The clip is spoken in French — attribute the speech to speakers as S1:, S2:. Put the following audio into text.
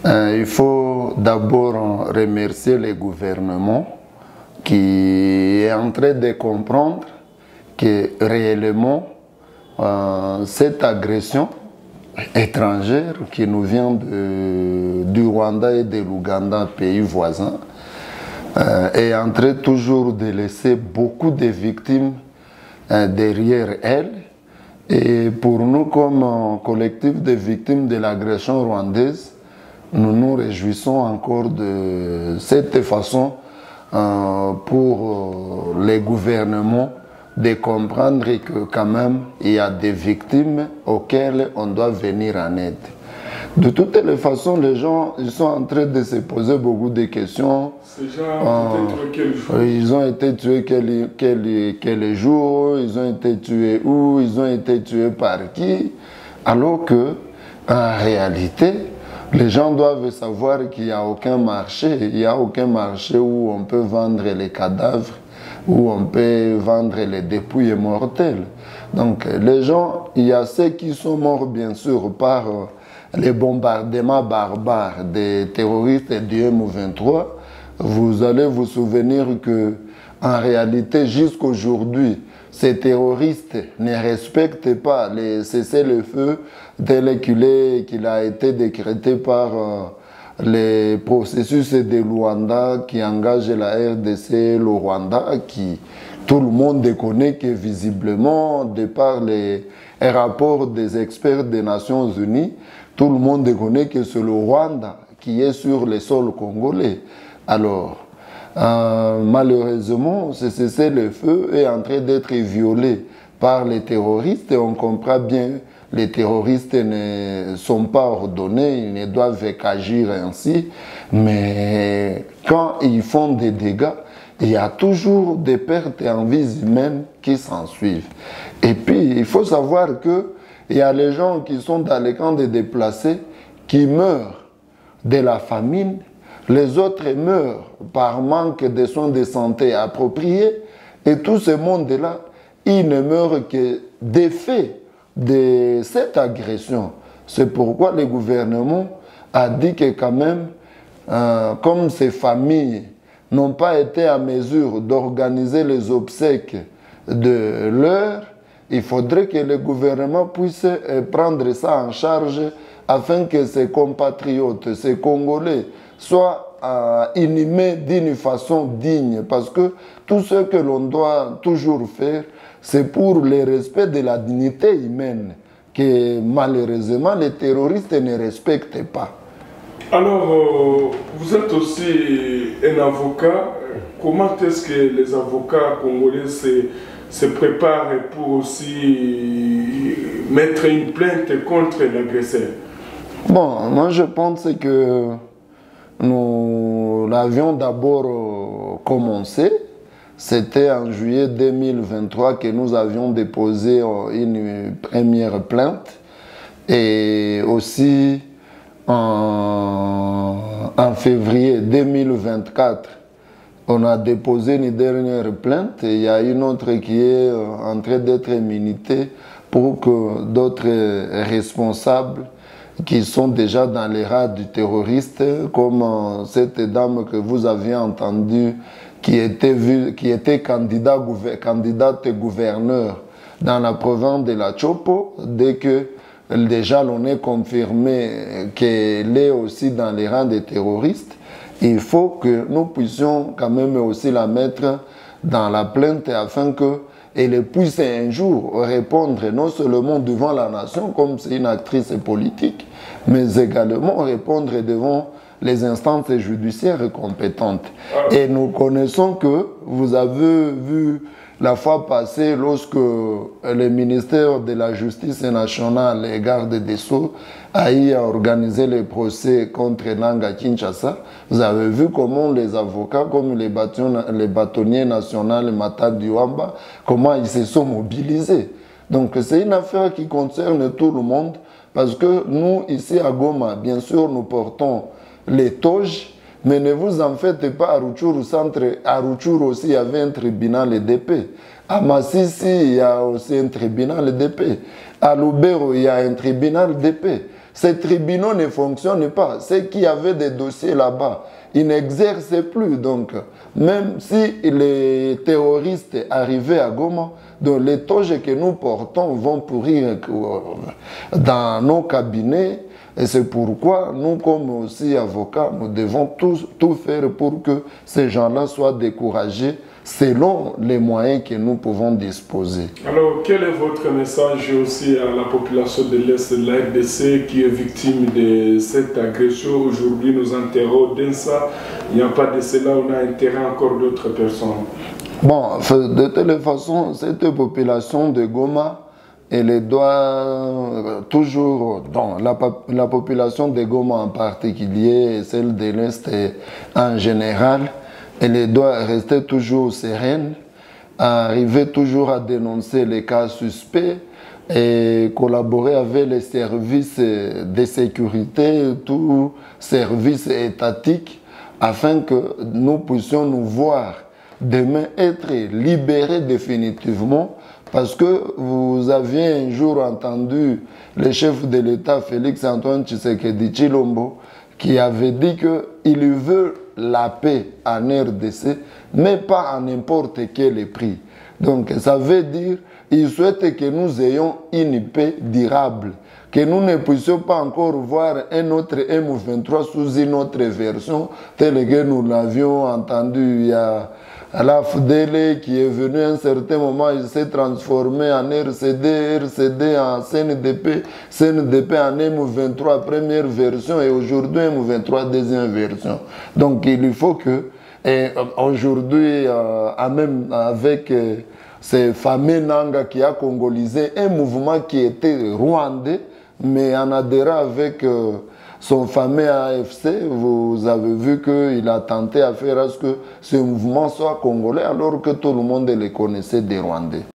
S1: Il faut d'abord remercier le gouvernement qui est en train de comprendre que réellement cette agression étrangère qui nous vient du Rwanda et de l'Ouganda, pays voisins, est en train toujours de laisser beaucoup de victimes derrière elle. Et pour nous, comme collectif de victimes de l'agression rwandaise, nous nous réjouissons encore de cette façon pour les gouvernements de comprendre que quand même il y a des victimes auxquelles on doit venir en aide. De toutes les façons, les gens ils sont en train de se poser beaucoup de questions.
S2: Ces gens peut-être quel jour?
S1: Ils ont été tués quel jour, ils ont été tués où, ils ont été tués par qui, alors que en réalité, les gens doivent savoir qu'il n'y a aucun marché, il n'y a aucun marché où on peut vendre les cadavres, où on peut vendre les dépouilles mortelles. Donc les gens, il y a ceux qui sont morts bien sûr par les bombardements barbares des terroristes du M23. Vous allez vous souvenir que en réalité, jusqu'aujourd'hui, ces terroristes ne respectent pas les cessez-le-feu tel qu'il a été décrété par les processus de Luanda qui engagent la RDC et le Rwanda, qui tout le monde connaît que visiblement, de par les rapports des experts des Nations Unies, tout le monde connaît que c'est le Rwanda qui est sur le sol congolais. Alors, malheureusement, ce cessez-le-feu est en train d'être violé par les terroristes et on comprend bien les terroristes ne sont pas ordonnés, ils ne doivent qu'agir ainsi, mais quand ils font des dégâts, il y a toujours des pertes en vies humaines qui s'en suivent. Et puis, il faut savoir qu'il y a les gens qui sont dans les camps de déplacés qui meurent de la famine, les autres meurent par manque de soins de santé appropriés, et tout ce monde-là, il ne meurt que des faits de cette agression. C'est pourquoi le gouvernement a dit que quand même, comme ces familles n'ont pas été à mesure d'organiser les obsèques de l'heure, il faudrait que le gouvernement puisse prendre ça en charge afin que ses compatriotes, ces Congolais, soient inhumés d'une façon digne. Parce que tout ce que l'on doit toujours faire, c'est pour le respect de la dignité humaine que malheureusement les terroristes ne respectent pas.
S2: Alors, vous êtes aussi un avocat. Comment est-ce que les avocats congolais se préparent pour aussi mettre une plainte contre l'agresseur?
S1: Bon, moi je pense que nous l'avions d'abord commencé. C'était en juillet 2023 que nous avions déposé une première plainte. Et aussi en février 2024, on a déposé une dernière plainte. Et il y a une autre qui est en train d'être minutée pour que d'autres responsables qui sont déjà dans les rats du terroriste, comme cette dame que vous aviez entendue, qui était candidate gouverneur dans la province de la Chopo, dès que déjà l'on est confirmé qu'elle est aussi dans les rangs des terroristes, il faut que nous puissions quand même aussi la mettre dans la plainte afin qu'elle puisse un jour répondre non seulement devant la nation comme c'est une actrice politique, mais également répondre devant les instances judiciaires compétentes. Et nous connaissons que vous avez vu la fois passée, lorsque le ministère de la Justice nationale et garde des Sceaux a organisé le procès contre Nanga Kinshasa, vous avez vu comment les avocats, comme les bâtonniers nationaux Matadi Wamba, comment ils se sont mobilisés. Donc c'est une affaire qui concerne tout le monde, parce que nous, ici à Goma, bien sûr, nous portons les toges, mais ne vous en faites pas. À Rutshuru centre, à Rutshuru aussi, il y avait un tribunal d'épée. À Massissi, il y a aussi un tribunal d'épée. À Lubero, il y a un tribunal d'épée. ces tribunaux ne fonctionnent pas. Ceux qui avaient des dossiers là-bas, ils n'exercent plus. Donc, même si les terroristes arrivaient à Goma, donc les toges que nous portons vont pourrir dans nos cabinets. Et c'est pourquoi nous, comme aussi avocats, nous devons tout faire pour que ces gens-là soient découragés selon les moyens que nous pouvons disposer.
S2: Alors, quel est votre message aussi à la population de l'Est de la RDC qui est victime de cette agression? Aujourd'hui, nous enterrons Densa. Il n'y a pas de cela, on a enterré encore d'autres personnes.
S1: Bon, de toute façon, cette population de Goma, elle doit toujours, donc la population de Goma en particulier, et celle de l'Est en général, elle doit rester toujours sereine, arriver toujours à dénoncer les cas suspects et collaborer avec les services de sécurité, tous services étatiques, afin que nous puissions nous voir demain être libérés définitivement. Parce que vous aviez un jour entendu le chef de l'État, Félix Antoine Tshisekedi Tshilombo, qui avait dit qu'il veut la paix en RDC, mais pas à n'importe quel prix. Donc ça veut dire qu'il souhaite que nous ayons une paix durable, que nous ne puissions pas encore voir un autre M23 sous une autre version, telle que nous l'avions entendu il y a l'AFDL qui est venu à un certain moment, il s'est transformé en RCD, RCD en CNDP, CNDP en M23 première version et aujourd'hui M23 deuxième version. Donc il faut que, aujourd'hui, même avec ces fameux Nanga qui a congolisé un mouvement qui était rwandais, mais en adhérant avec son fameux AFC, vous avez vu qu'il a tenté à faire à ce que ce mouvement soit congolais alors que tout le monde le connaissait des Rwandais.